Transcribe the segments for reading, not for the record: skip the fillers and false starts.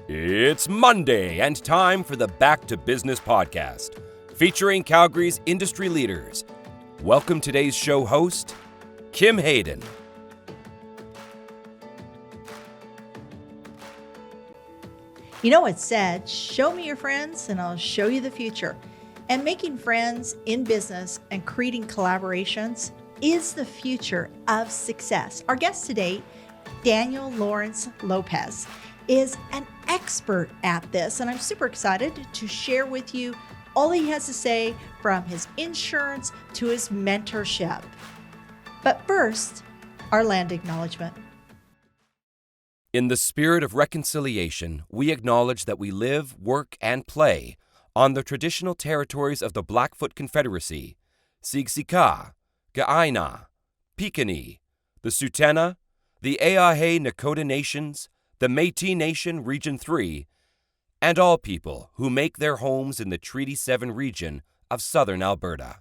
It's Monday and time for the Back to Business podcast, featuring Calgary's industry leaders. Welcome today's show host, Kim Hayden. You know what's said, show me your friends and I'll show you the future. And making friends in business and creating collaborations is the future of success. Our guest today, Daniel Lawrance-Lopez, is an expert at this, and I'm super excited to share with you all he has to say, from his insurance to his mentorship. But first, our land acknowledgement. In the spirit of reconciliation, we acknowledge that we live, work, and play on the traditional territories of the Blackfoot Confederacy, Siksika, Ga'aina, Piikani, the Tsuut'ina, the E'ahe Nakota Nations, the Métis Nation Region 3, and all people who make their homes in the Treaty 7 region of southern Alberta.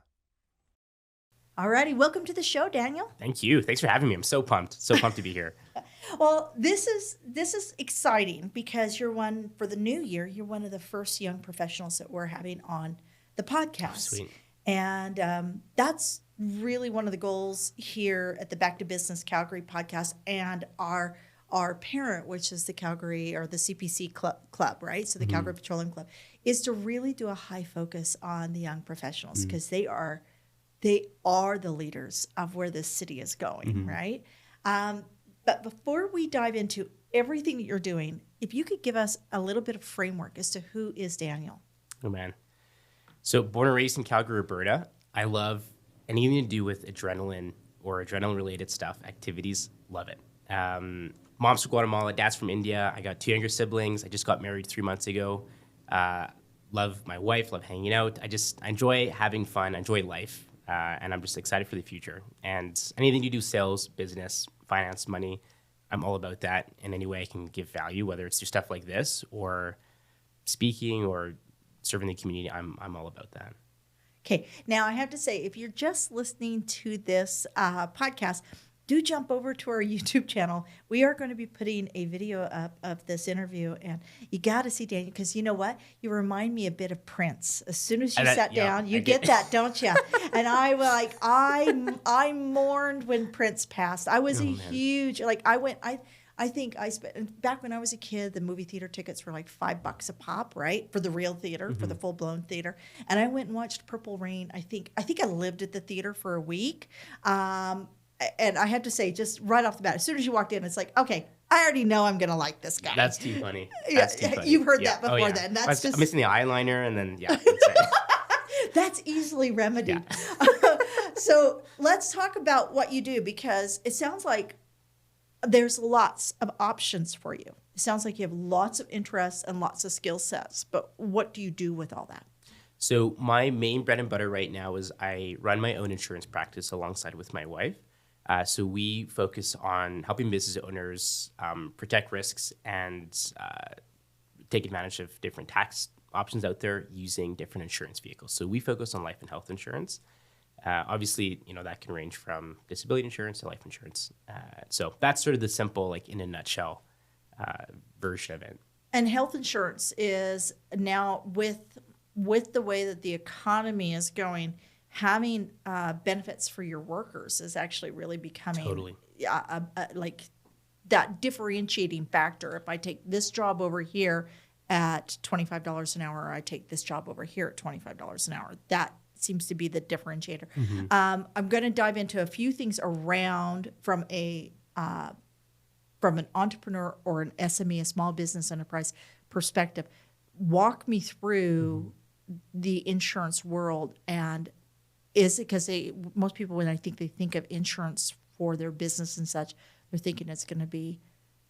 Alrighty, welcome to the show, Daniel. Thank you. Thanks for having me. I'm so pumped to be here. Well, this is exciting because you're one for the new year. You're one of the first young professionals that we're having on the podcast. Oh, sweet. And that's really one of the goals here at the Back to Business Calgary podcast and our parent, which is the Calgary or the CPC club, right? So the Calgary Petroleum Club, is to really do a high focus on the young professionals because they are the leaders of where this city is going, right? But before we dive into everything that you're doing, if you could give us a little bit of framework as to who is Daniel. Oh, man. So born and raised in Calgary, Alberta. I love anything to do with adrenaline or adrenaline-related stuff, activities. Love it. Mom's from Guatemala, dad's from India. I got 2 younger siblings. I just got married 3 months ago. Love my wife, love hanging out. I enjoy having fun, I enjoy life, and I'm just excited for the future. And anything to do, sales, business, finance, money, I'm all about that in any way I can give value, whether it's through stuff like this or speaking or serving the community. I'm all about that. Okay, now I have to say, if you're just listening to this podcast, do jump over to our YouTube channel. We are going to be putting a video up of this interview, and you got to see Daniel because you know what? You remind me a bit of Prince. As soon as you sat down, you get that, don't you? And I mourned when Prince passed. I was huge I think I spent back when I was a kid. The movie theater tickets were like $5 a pop, right, for the real theater, for the full blown theater. And I went and watched Purple Rain. I think I lived at the theater for a week. And I have to say, just right off the bat, as soon as you walked in, it's like, okay, I already know I'm going to like this guy. That's too funny. You've heard that before then. That's just... I'm missing the eyeliner and then, That's easily remedied. Yeah. So let's talk about what you do because it sounds like there's lots of options for you. It sounds like you have lots of interests and lots of skill sets, but what do you do with all that? So my main bread and butter right now is I run my own insurance practice alongside with my wife. So we focus on helping business owners protect risks and take advantage of different tax options out there using different insurance vehicles. So we focus on life and health insurance. Obviously, that can range from disability insurance to life insurance. So that's sort of the simple, in a nutshell, version of it. And health insurance is now with the way that the economy is going, having benefits for your workers is actually really becoming like that differentiating factor. If I take this job over here at $25 an hour, or I take this job over here at $25 an hour, that seems to be the differentiator. I'm going to dive into a few things around from an entrepreneur or an SME, a small business enterprise perspective. Walk me through the insurance world, and is it because most people, when I think they think of insurance for their business and such, they're thinking it's going to be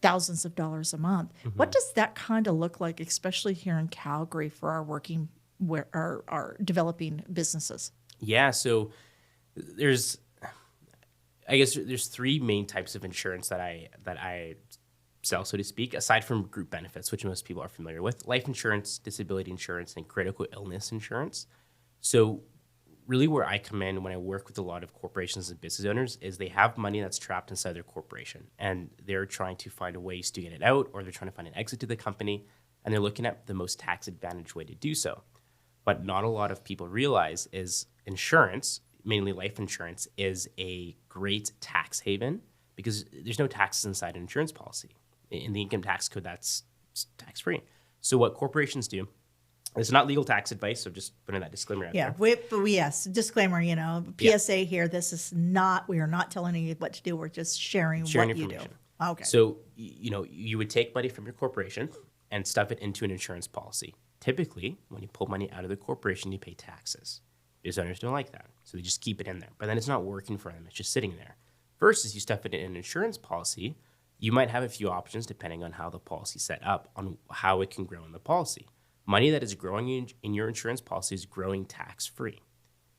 thousands of dollars a month. What does that kind of look like, especially here in Calgary for our developing businesses? Yeah, so there's 3 main types of insurance that I sell, so to speak, aside from group benefits, which most people are familiar with: life insurance, disability insurance, and critical illness insurance. So really where I come in when I work with a lot of corporations and business owners is they have money that's trapped inside their corporation and they're trying to find ways to get it out, or they're trying to find an exit to the company, and they're looking at the most tax advantage way to do so. But not a lot of people realize is insurance, mainly life insurance, is a great tax haven because there's no taxes inside an insurance policy. In the income tax code, that's tax-free. So what corporations do, it's not legal tax advice, so just putting that disclaimer out there. Yes, disclaimer, PSA here, this is not, we are not telling you what to do, we're just sharing what you do. Okay. So, you would take money from your corporation and stuff it into an insurance policy. Typically, when you pull money out of the corporation, you pay taxes. Business owners don't like that, so they just keep it in there. But then it's not working for them, it's just sitting there. Versus you stuff it in an insurance policy, you might have a few options depending on how the policy is set up, on how it can grow in the policy. Money that is growing in your insurance policy is growing tax-free.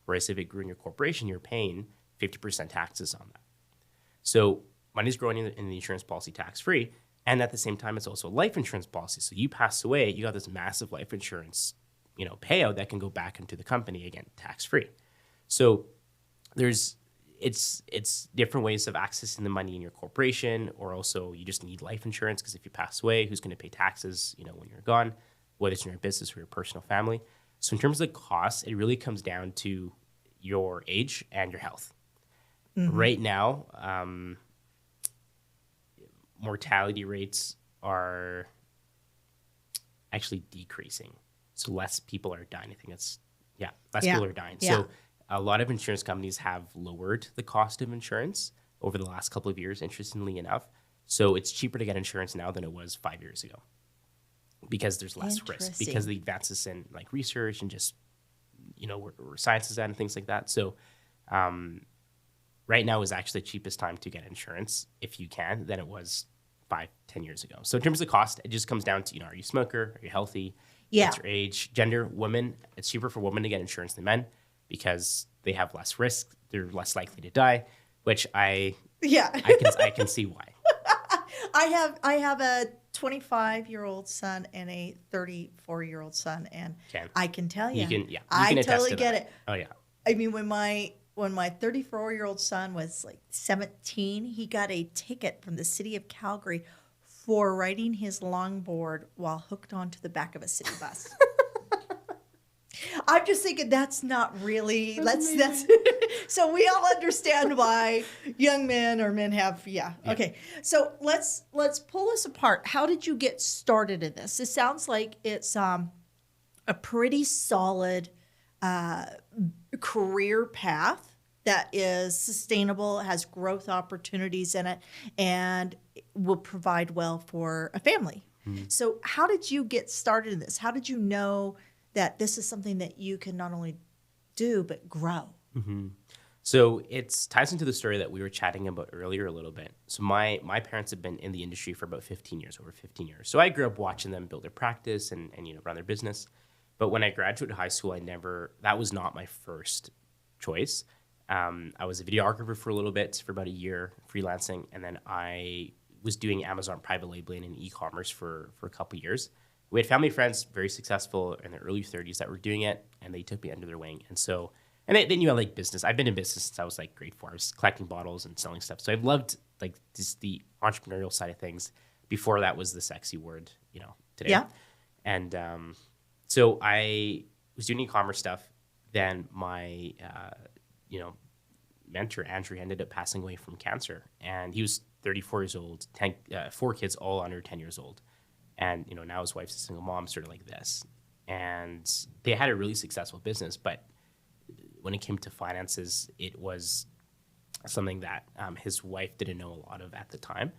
Whereas if it grew in your corporation, you're paying 50% taxes on that. So money is growing in the insurance policy tax-free, and at the same time, it's also a life insurance policy. So you pass away, you got this massive life insurance, payout that can go back into the company, again, tax-free. So it's different ways of accessing the money in your corporation, or also you just need life insurance because if you pass away, who's going to pay taxes, when you're gone, whether it's in your business or your personal family. So in terms of the cost, it really comes down to your age and your health. Mm-hmm. Right now, mortality rates are actually decreasing. So less people are dying. I think people are dying. Yeah. So a lot of insurance companies have lowered the cost of insurance over the last couple of years, interestingly enough. So it's cheaper to get insurance now than it was 5 years ago because there's less risk, because of the advances in like research and just, where science is at and things like that. So right now is actually the cheapest time to get insurance, if you can, than it was 5-10 years ago. So in terms of the cost, it just comes down to, are you a smoker? Are you healthy? Yeah. What's your age? Gender, women, it's cheaper for women to get insurance than men because they have less risk. They're less likely to die, which I can see why. I have a 25-year-old son and a 34-year-old son, and I can tell you, I totally get it. Oh yeah. I mean, when my 34-year-old son was like 17, he got a ticket from the city of Calgary for riding his longboard while hooked onto the back of a city bus. I'm just thinking that's not really, that's so we all understand why young men or men have, Okay. So let's pull this apart. How did you get started in this? It sounds like it's a pretty solid career path that is sustainable, has growth opportunities in it, and will provide well for a family. Mm-hmm. So how did you get started in this? How did you know that this is something that you can not only do, but grow? Mm-hmm. So it ties into the story that we were chatting about earlier a little bit. So my parents have been in the industry for about 15 years, over 15 years. So I grew up watching them build their practice and run their business. But when I graduated high school, that was not my first choice. I was a videographer for a little bit, for about a year, freelancing. And then I was doing Amazon private labeling and e-commerce for a couple of years. We had family friends, very successful in their early 30s that were doing it, and they took me under their wing. And they knew I liked business. I've been in business since I was like grade 4. I was collecting bottles and selling stuff. So I've loved like just the entrepreneurial side of things. Before that was the sexy word, today. Yeah. And so I was doing e-commerce stuff. Then my, mentor, Andrew, ended up passing away from cancer. And he was 34 years old, 4 kids, all under 10 years old. And, now his wife's a single mom, sort of like this. And they had a really successful business. But when it came to finances, it was something that his wife didn't know a lot of at the time.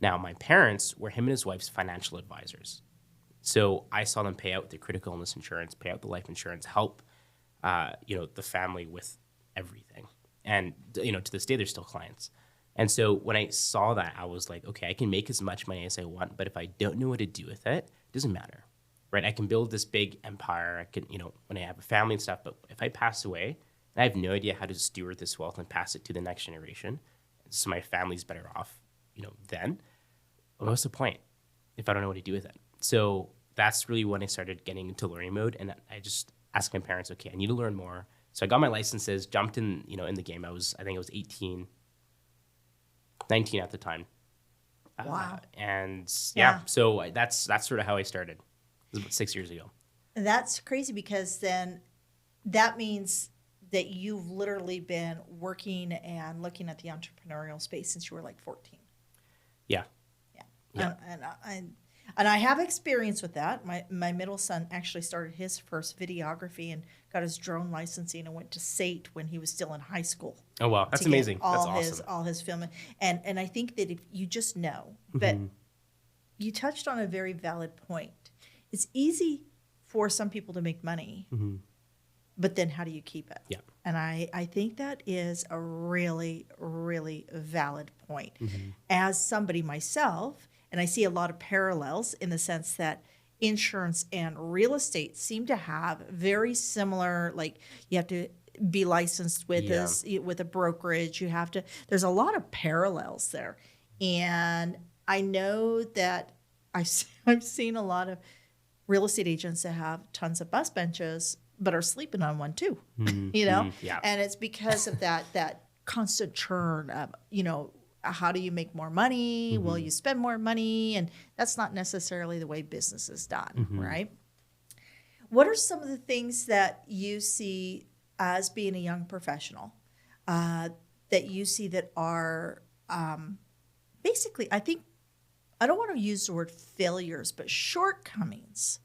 Now, my parents were him and his wife's financial advisors. So I saw them pay out the critical illness insurance, pay out the life insurance, help, the family with everything. And, to this day, they're still clients. And so when I saw that, I was like, okay, I can make as much money as I want, but if I don't know what to do with it, it doesn't matter, right? I can build this big empire. I can, when I have a family and stuff, but if I pass away and I have no idea how to steward this wealth and pass it to the next generation, so my family's better off, then what's the point if I don't know what to do with it? So that's really when I started getting into learning mode. And I just asked my parents, okay, I need to learn more. So I got my licenses, jumped in, in the game. I think I was 19 at the time. Wow. And Yeah. so that's sort of how I started. It was about 6 years ago. That's crazy because then that means that you've literally been working and looking at the entrepreneurial space since you were like 14. Yeah. Yeah. And I have experience with that. My middle son actually started his first videography and got his drone licensing and went to SAIT when he was still in high school. Oh, wow. That's amazing. That's awesome. All his filming. And I think that if you just know, but you touched on a very valid point. It's easy for some people to make money, but then how do you keep it? Yeah. And I think that is a really, really valid point. As somebody myself, and I see a lot of parallels in the sense that insurance and real estate seem to have very similar, like you have to be licensed with with a brokerage. You have to, there's a lot of parallels there. And I know that I've seen a lot of real estate agents that have tons of bus benches, but are sleeping on one too, Yeah. And it's because of that constant churn of, how do you make more money? Will you spend more money? And that's not necessarily the way business is done, right? What are some of the things that you see as being a young professional that you see that are basically, I think, I don't want to use the word failures, but shortcomings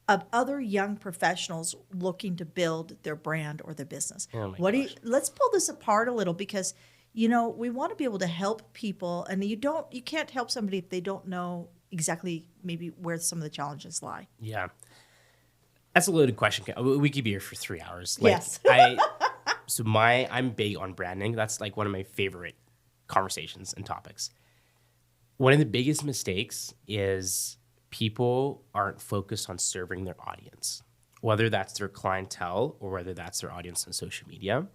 of other young professionals looking to build their brand or their business? Let's pull this apart a little because we want to be able to help people, and you can't help somebody if they don't know exactly maybe where some of the challenges lie. Yeah. That's a loaded question. We could be here for 3 hours. Yes. I'm big on branding. That's like one of my favorite conversations and topics. One of the biggest mistakes is people aren't focused on serving their audience, whether that's their clientele or whether that's their audience on social media.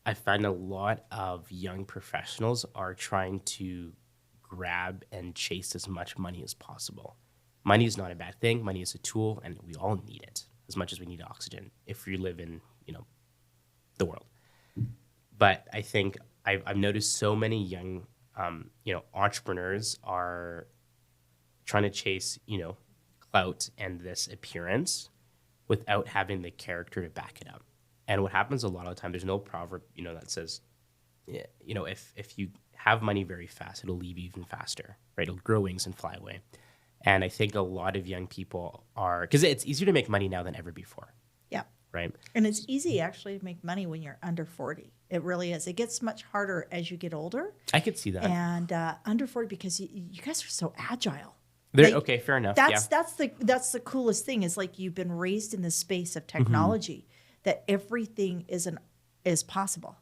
I find a lot of young professionals are trying to grab and chase as much money as possible. Money is not a bad thing. Money is a tool, and we all need it as much as we need oxygen if we live in, the world. But I think I've noticed so many young, entrepreneurs are trying to chase, clout and this appearance without having the character to back it up. And what happens a lot of the time, there's no proverb, that says, if you have money very fast, it'll leave you even faster, right? It'll grow wings and fly away. And I think a lot of young people are, because it's easier to make money now than ever before. Yeah. Right. And it's easy actually to make money when you're under 40. It really is. It gets much harder as you get older. I could see that. And under 40 because you guys are so agile. Okay, fair enough. That's the coolest thing is like you've been raised in this space of technology that everything is possible.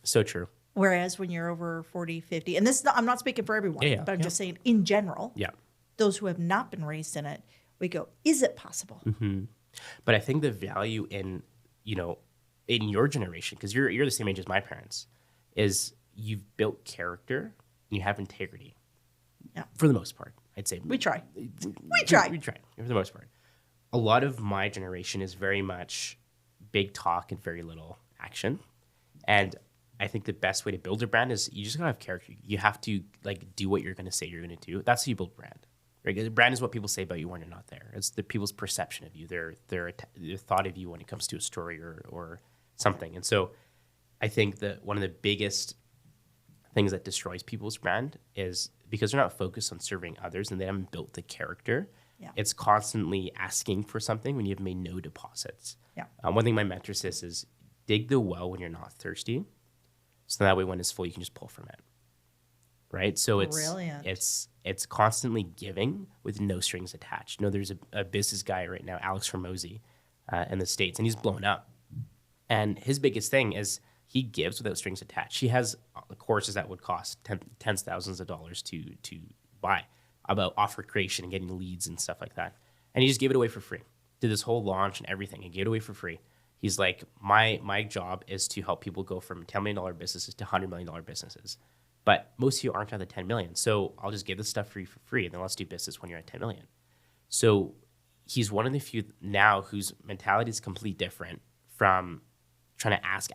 So true. Whereas when you're over 40, 50, and I'm not speaking for everyone, but I'm just saying in general, those who have not been raised in it, we go, is it possible? But I think the value in, in your generation, because you're the same age as my parents, is you've built character and you have integrity. Yeah. For the most part, I'd say. We try. We try for the most part. A lot of my generation is very much big talk and very little action. And I think the best way to build a brand is you just gotta have character. You have to do what you're gonna say you're gonna do. That's how you build brand. Right? The brand is what people say about you when you're not there. It's the people's perception of you, their thought of you when it comes to a story or something. And so I think that one of the biggest things that destroys people's brand is because they're not focused on serving others and they haven't built the character. Yeah. It's constantly asking for something when you've made no deposits. Yeah. One thing my mentor says is dig the well when you're not thirsty. So that way when it's full, you can just pull from it. Right? So it's constantly giving with no strings attached. There's a business guy right now, Alex Hormozy, in the States, and he's blown up. And his biggest thing is he gives without strings attached. He has courses that would cost tens of thousands of dollars to buy about offer creation and getting leads and stuff like that. And he just gave it away for free. Did this whole launch and everything and gave it away for free. He's like, my job is to help people go from $10 million businesses to $100 million businesses. But most of you aren't at the 10 million. So I'll just give this stuff for free and then let's do business when you're at 10 million. So he's one of the few now whose mentality is completely different from trying to ask,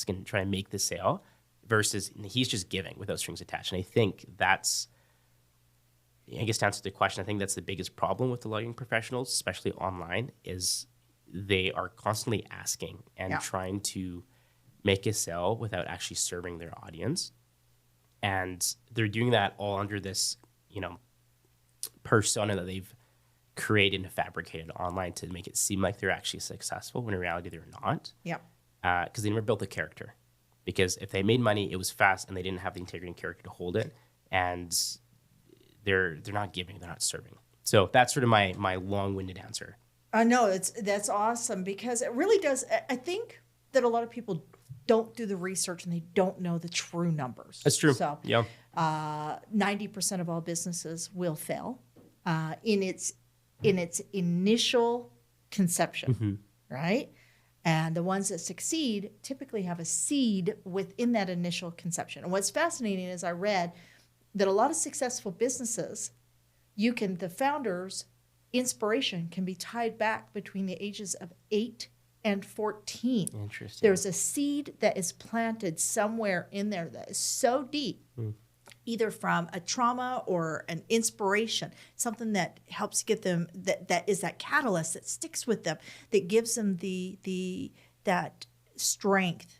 and try to make the sale versus he's just giving without strings attached. And I think that's, I guess to answer the question, I think that's the biggest problem with the lawyering professionals, especially online, is they are constantly asking and trying to make a sale without actually serving their audience. And they're doing that all under this, persona that they've created and fabricated online to make it seem like they're actually successful when in reality they're not. Yeah. Because they never built the character. Because if they made money, it was fast and they didn't have the integrity and character to hold it. And they're not giving, they're not serving. So that's sort of my long-winded answer. No, that's awesome because it really does. I think that a lot of people don't do the research and they don't know the true numbers. That's true. So, yeah. 90% of all businesses will fail in its initial conception, right? And the ones that succeed typically have a seed within that initial conception. And what's fascinating is I read that a lot of successful businesses, the founders' inspiration can be tied back between the ages of 8 and 14. Interesting. There's a seed that is planted somewhere in there that is so deep, either from a trauma or an inspiration, something that helps get them, that is that catalyst that sticks with them, that gives them that strength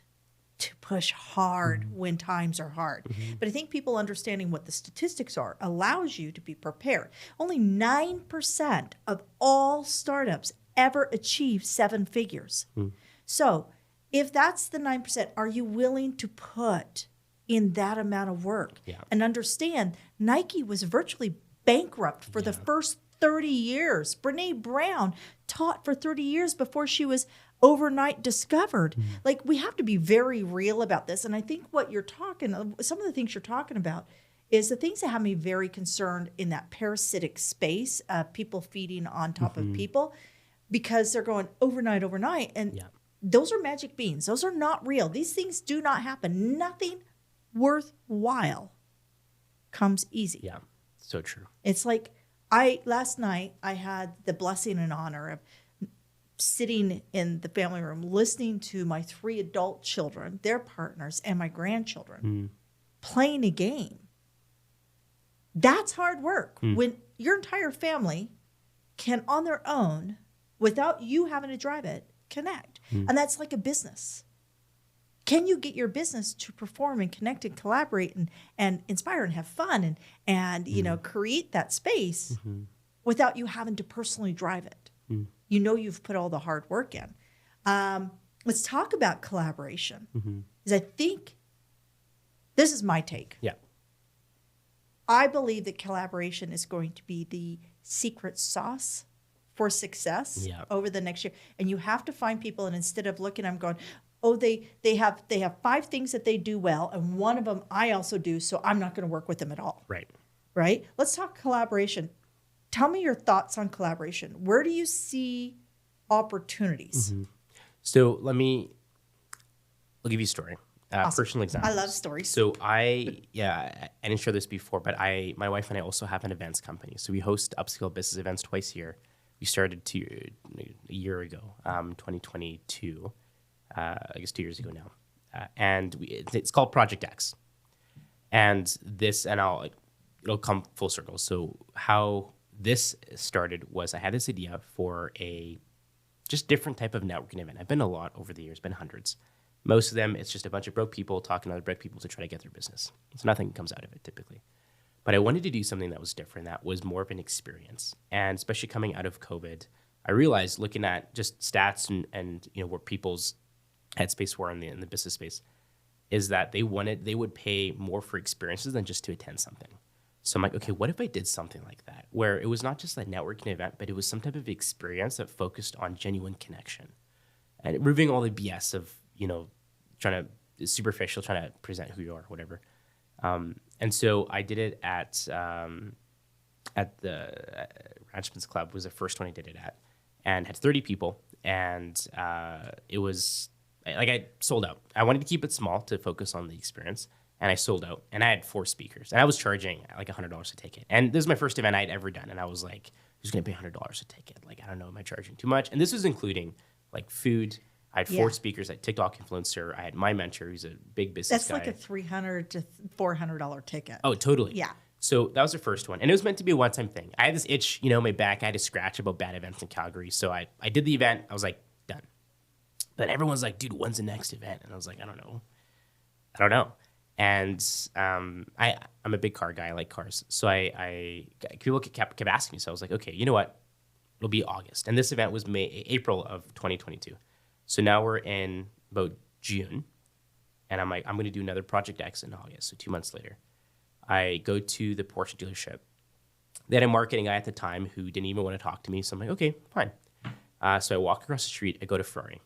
to push hard when times are hard. But I think people understanding what the statistics are allows you to be prepared. Only 9% of all startups ever achieve 7 figures. So if that's the 9%, are you willing to put in that amount of work? And understand Nike was virtually bankrupt for the first 30 years. Brene Brown taught for 30 years before she was overnight discovered. Like, we have to be very real about this. And I think some of the things you're talking about is the things that have me very concerned in that parasitic space of people feeding on top of people, because they're going overnight. And those are magic beans. Those are not real. These things do not happen. Nothing worthwhile comes easy. Yeah, so true. It's like last night I had the blessing and honor of sitting in the family room listening to my 3 adult children, their partners, and my grandchildren playing a game. That's hard work. When your entire family can, on their own, without you having to drive it, connect. And that's like a business. Can you get your business to perform and connect and collaborate and inspire and have fun and create that space without you having to personally drive it? You've put all the hard work in. Let's talk about collaboration. Because I think this is my take. Yeah. I believe that collaboration is going to be the secret sauce for success over the next year. And you have to find people, and instead of looking, I'm going, oh, they have 5 things that they do well, and one of them I also do, so I'm not going to work with them at all. Right? Let's talk collaboration. Tell me your thoughts on collaboration. Where do you see opportunities? So I'll give you a story. Awesome. Personal example. I love stories. So I didn't share this before, but my wife and I also have an events company. So we host upscale business events twice a year. We started a year ago, 2022, I guess 2 years ago now. And it's called Project X. And it'll come full circle. So how this started was I had this idea for a just different type of networking event. I've been a lot over the years, been hundreds. Most of them, it's just a bunch of broke people talking to other broke people to try to get their business. So nothing comes out of it typically. But I wanted to do something that was different, that was more of an experience. And especially coming out of COVID, I realized looking at just stats and where people's headspace were in the business space, is that they would pay more for experiences than just to attend something. So I'm like, okay, what if I did something like that, where it was not just a networking event, but it was some type of experience that focused on genuine connection and removing all the BS of, trying to present who you are, whatever. And so I did it at the Ranchman's Club was the first one I did it at, and had 30 people, and it was like I sold out. I wanted to keep it small to focus on the experience, and I sold out. And I had 4 speakers, and I was charging like $100 a ticket. And this is my first event I had ever done, and I was like, who's going to pay $100 a ticket? Like, I don't know, am I charging too much? And this was including like food, I had 4 speakers, I had TikTok influencer, I had my mentor, who's a big business guy. That's like a $300 to $400 ticket. Oh, totally. Yeah. So that was the first one. And it was meant to be a one-time thing. I had this itch, in my back. I had to scratch about bad events in Calgary. So I did the event. I was like, done. But everyone's like, dude, when's the next event? And I was like, I don't know. And I'm a big car guy. I like cars. So people kept asking me. So I was like, okay, you know what? It'll be August. And this event was April of 2022. So now we're in about June. And I'm like, I'm going to do another Project X in August. So 2 months later, I go to the Porsche dealership. They had a marketing guy at the time who didn't even want to talk to me. So I'm like, okay, fine. So I walk across the street. I go to Ferrari.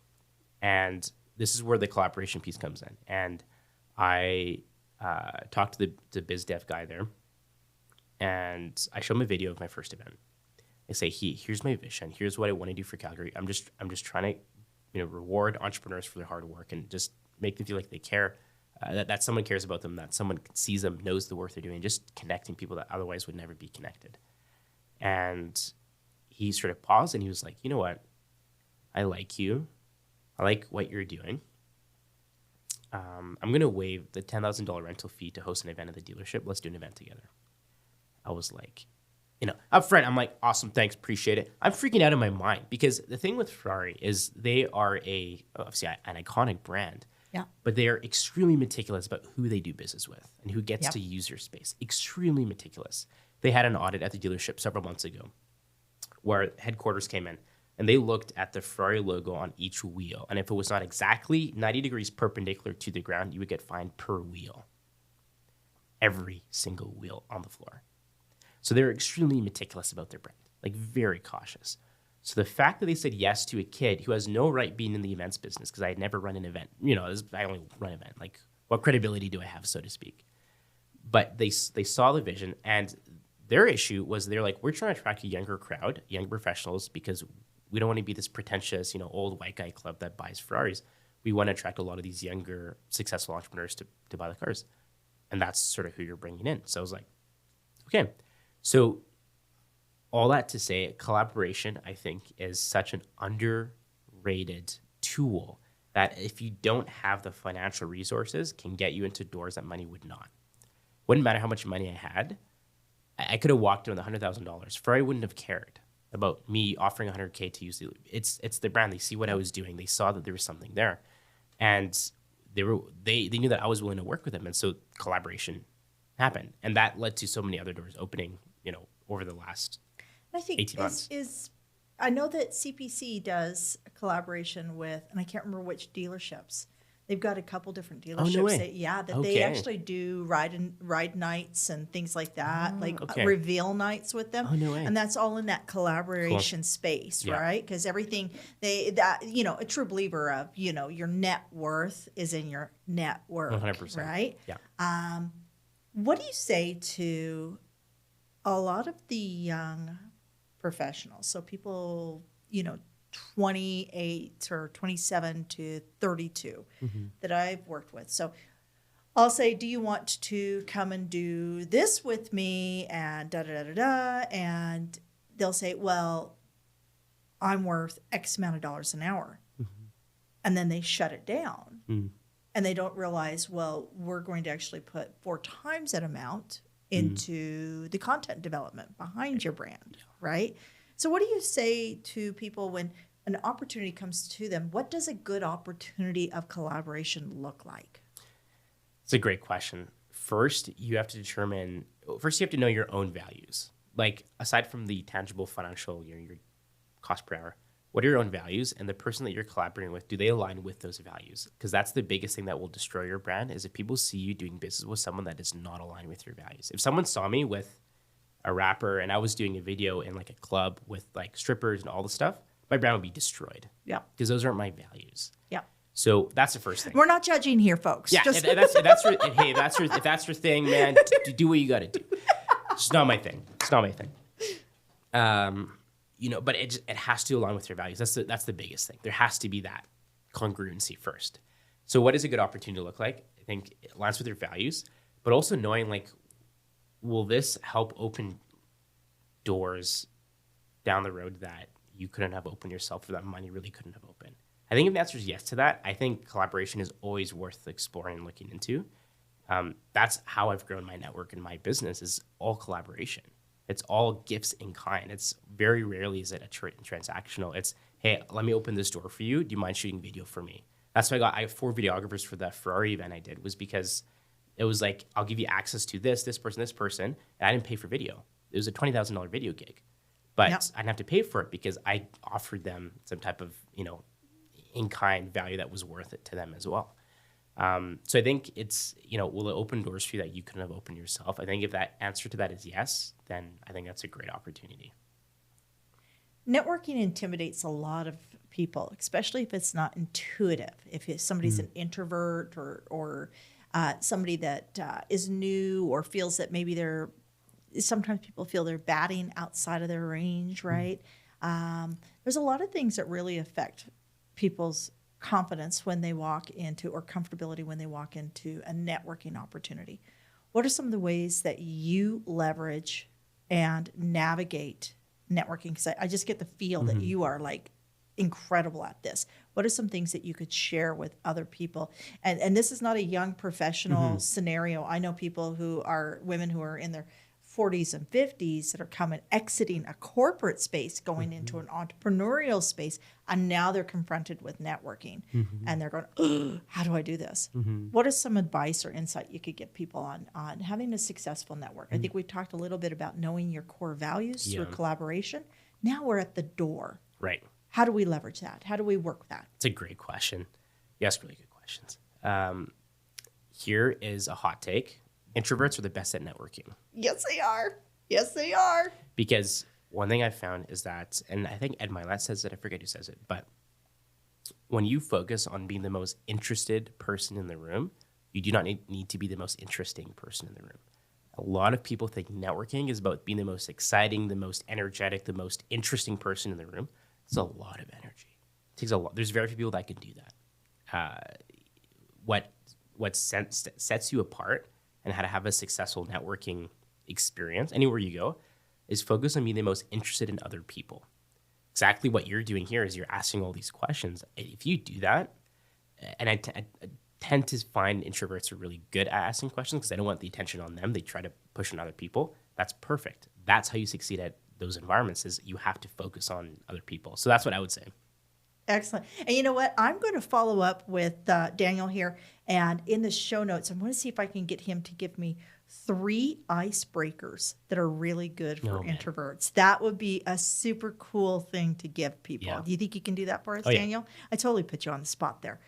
And this is where the collaboration piece comes in. And I talk to the biz dev guy there. And I show him a video of my first event. I say, here's my vision. Here's what I want to do for Calgary. I'm just trying to, reward entrepreneurs for their hard work and just make them feel like they care, that someone cares about them, that someone sees them, knows the work they're doing, just connecting people that otherwise would never be connected. And he sort of paused and he was like, you know what? I like you. I like what you're doing. I'm going to waive the $10,000 rental fee to host an event at the dealership. Let's do an event together. I was like, up front, I'm like, awesome, thanks, appreciate it. I'm freaking out in my mind because the thing with Ferrari is they are obviously an iconic brand, but they are extremely meticulous about who they do business with and who gets to use your space. Extremely meticulous. They had an audit at the dealership several months ago where headquarters came in and they looked at the Ferrari logo on each wheel. And if it was not exactly 90 degrees perpendicular to the ground, you would get fined per wheel. Every single wheel on the floor. So they're extremely meticulous about their brand, like very cautious. So the fact that they said yes to a kid who has no right being in the events business, because I had never run an event, I only run an event, like what credibility do I have, so to speak? But they saw the vision, and their issue was they're like, we're trying to attract a younger crowd, young professionals, because we don't want to be this pretentious, old white guy club that buys Ferraris. We want to attract a lot of these younger, successful entrepreneurs to buy the cars. And that's sort of who you're bringing in. So I was like, okay. So all that to say, collaboration, I think, is such an underrated tool that if you don't have the financial resources, can get you into doors that money would not. Wouldn't matter how much money I had. I could have walked in with $100,000. Ferrari wouldn't have cared about me offering $100K to use it's the brand. They see what I was doing. They saw that there was something there. And they knew that I was willing to work with them. And so collaboration happened. And that led to so many other doors opening, over the last 18 months. I know that CPC does a collaboration with, and I can't remember which dealerships. They've got a couple different dealerships. Oh, no way. They actually do ride nights and things like that, reveal nights with them. Oh, no way. And that's all in that collaboration space, right? Because everything a true believer of, your net worth is in your network, 100%. Right? Yeah. What do you say to a lot of the young professionals? So people, 28 or 27 to 32 that I've worked with. So I'll say, do you want to come and do this with me? And da-da-da-da-da. And they'll say, well, I'm worth X amount of dollars an hour. And then they shut it down. And they don't realize, well, we're going to actually put 4 times that amount into the content development behind your brand, right? So what do you say to people when an opportunity comes to them? What does a good opportunity of collaboration look like? It's a great question. First, you have to know your own values. Like, aside from the tangible financial, your cost per hour, what are your own values? And the person that you're collaborating with, do they align with those values? Because that's the biggest thing that will destroy your brand, is if people see you doing business with someone that is not aligned with your values. If someone saw me with a rapper and I was doing a video in like a club with like strippers and all the stuff, my brand would be destroyed. Yeah. Because those aren't my values. Yeah. So that's the first thing. We're not judging here, folks. Yeah. If that's your thing, man, do what you got to do. It's not my thing. But it has to align with your values. That's the biggest thing. There has to be that congruency first. So what does a good opportunity look like? I think it aligns with your values, but also knowing, like, will this help open doors down the road that you couldn't have opened yourself, or that money really couldn't have opened? I think if the answer is yes to that, I think collaboration is always worth exploring and looking into. That's how I've grown my network and my business is all collaboration. It's all gifts in kind. It's very rarely is it a transactional. It's, hey, let me open this door for you. Do you mind shooting video for me? That's why I have 4 videographers for the Ferrari event I did, was because it was like, I'll give you access to this person, and I didn't pay for video. It was a $20,000 video gig, but Yep. I didn't have to pay for it because I offered them some type of, in-kind value that was worth it to them as well. So I think it's, will it open doors for you that you couldn't have opened yourself? I think if that answer to that is yes, then I think that's a great opportunity. Networking intimidates a lot of people, especially if it's not intuitive. If somebody's an introvert or somebody that is new or feels that maybe sometimes people feel they're batting outside of their range, right? There's a lot of things that really affect people's confidence when they walk into, or comfortability when they walk into a networking opportunity. What are some of the ways that you leverage and navigate networking? Because I just get the feel that you are like incredible at this. What are some things that you could share with other people? And this is not a young professional scenario. I know people women who are in their 40s and 50s that are exiting a corporate space, going into an entrepreneurial space, and now they're confronted with networking, and they're going, oh, how do I do this? What is some advice or insight you could give people on having a successful network? I think we talked a little bit about knowing your core values through collaboration. Now we're at the door. Right. How do we leverage that? How do we work with that? It's a great question. You ask really good questions. Here is a hot take. Introverts are the best at networking. Yes, they are. Yes, they are. Because one thing I've found is that, and I think Ed Milet says it, I forget who says it, but when you focus on being the most interested person in the room, you do not need to be the most interesting person in the room. A lot of people think networking is about being the most exciting, the most energetic, the most interesting person in the room. It's a lot of energy. It takes a lot. There's very few people that can do that. What sets you apart and how to have a successful networking experience anywhere you go is focus on being the most interested in other people. Exactly what you're doing here is you're asking all these questions. If you do that, and I tend to find introverts are really good at asking questions because they don't want the attention on them. They try to push on other people. That's perfect. That's how you succeed at those environments, is you have to focus on other people. So that's what I would say. Excellent. And you know what? I'm going to follow up with Daniel here. And in the show notes, I'm going to see if I can get him to give me 3 icebreakers that are really good for introverts. That would be a super cool thing to give people. Yeah. Do you think you can do that for us, Oh, yeah. Daniel? I totally put you on the spot there.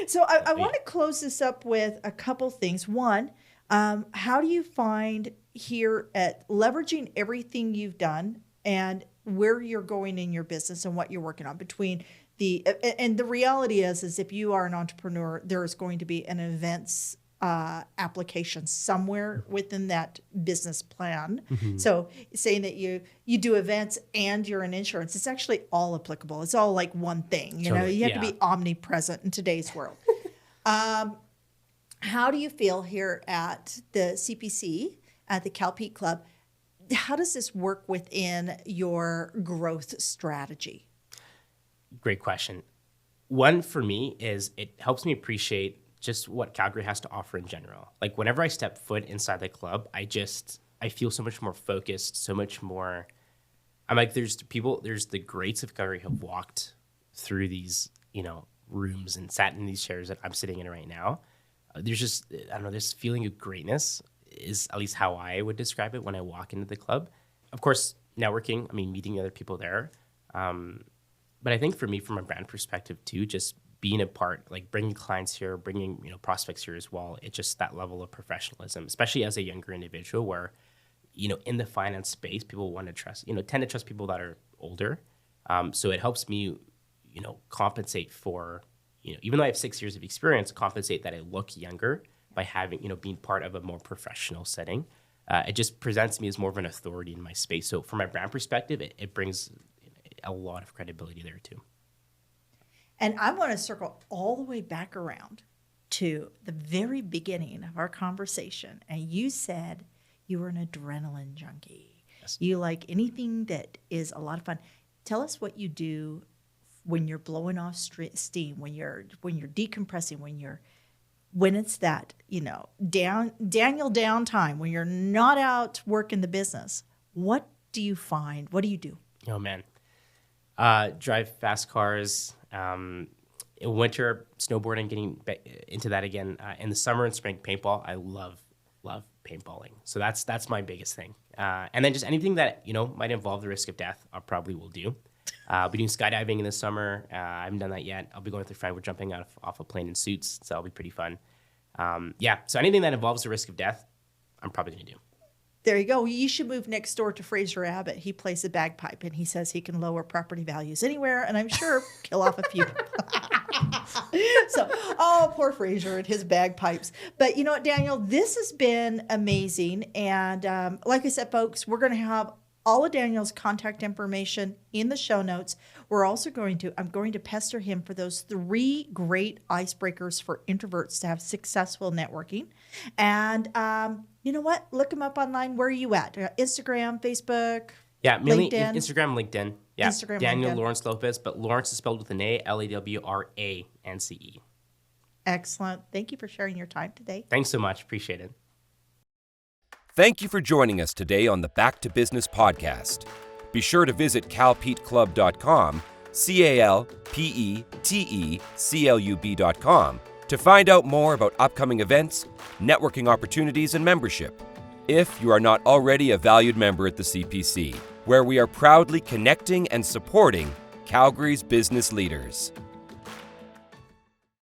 So I want to close this up with a couple things. One, how do you find here at leveraging everything you've done and where you're going in your business and what you're working on between and the reality is if you are an entrepreneur, there is going to be an events application somewhere within that business plan. So saying that you do events and you're in insurance, it's actually all applicable. It's all like one thing. You know, you have to be omnipresent in today's world. How do you feel here at the CPC, at the Cal Peak Club? How does this work within your growth strategy? Great question. One for me is it helps me appreciate just what Calgary has to offer in general. Like whenever I step foot inside the club, I feel so much more focused, so much more. I'm like, there's the greats of Calgary who have walked through these, rooms and sat in these chairs that I'm sitting in right now. There's just, I don't know, this feeling of greatness is at least how I would describe it when I walk into the club. Of course, networking, meeting other people there. But I think for me, from a brand perspective too, just being a part, like bringing clients here, bringing prospects here as well. It's just that level of professionalism, especially as a younger individual where, in the finance space, people want to trust, tend to trust people that are older. So it helps me, compensate for, even though I have 6 years of experience, compensate that I look younger by having, being part of a more professional setting. It just presents me as more of an authority in my space. So from my brand perspective, it brings a lot of credibility there too. And I want to circle all the way back around to the very beginning of our conversation. And you said you were an adrenaline junkie. Yes. You like anything that is a lot of fun. Tell us what you do when you're blowing off steam, when you're decompressing, when it's that, Daniel downtime, when you're not out working the business, what do you find? What do you do? Oh man, drive fast cars. In winter, snowboarding, getting into that again. In the summer and spring, paintball. I love paintballing. So that's my biggest thing. And then just anything that might involve the risk of death, I probably will do. I'll be doing skydiving in the summer. I haven't done that yet. I'll be going with a friend. We're jumping off a plane in suits, so that'll be pretty fun. So anything that involves the risk of death, I'm probably going to do. There you go. You should move next door to Fraser Abbott. He plays the bagpipe, and he says he can lower property values anywhere, and I'm sure kill off a few. So, poor Fraser and his bagpipes. But you know what, Daniel? This has been amazing. And like I said, folks, we're going to have all of Daniel's contact information in the show notes. I'm going to pester him for those 3 great icebreakers for introverts to have successful networking. And you know what? Look him up online. Where are you at? Instagram, Facebook? Yeah, mainly LinkedIn? Instagram, LinkedIn. Yeah, Instagram, Daniel LinkedIn. Lawrance-Lopez, but Lawrence is spelled with an A, Lawrance. Excellent. Thank you for sharing your time today. Thanks so much. Appreciate it. Thank you for joining us today on the Back to Business podcast. Be sure to visit calpeteclub.com, CalPeteclub.com, to find out more about upcoming events, networking opportunities, and membership. If you are not already a valued member at the CPC, where we are proudly connecting and supporting Calgary's business leaders.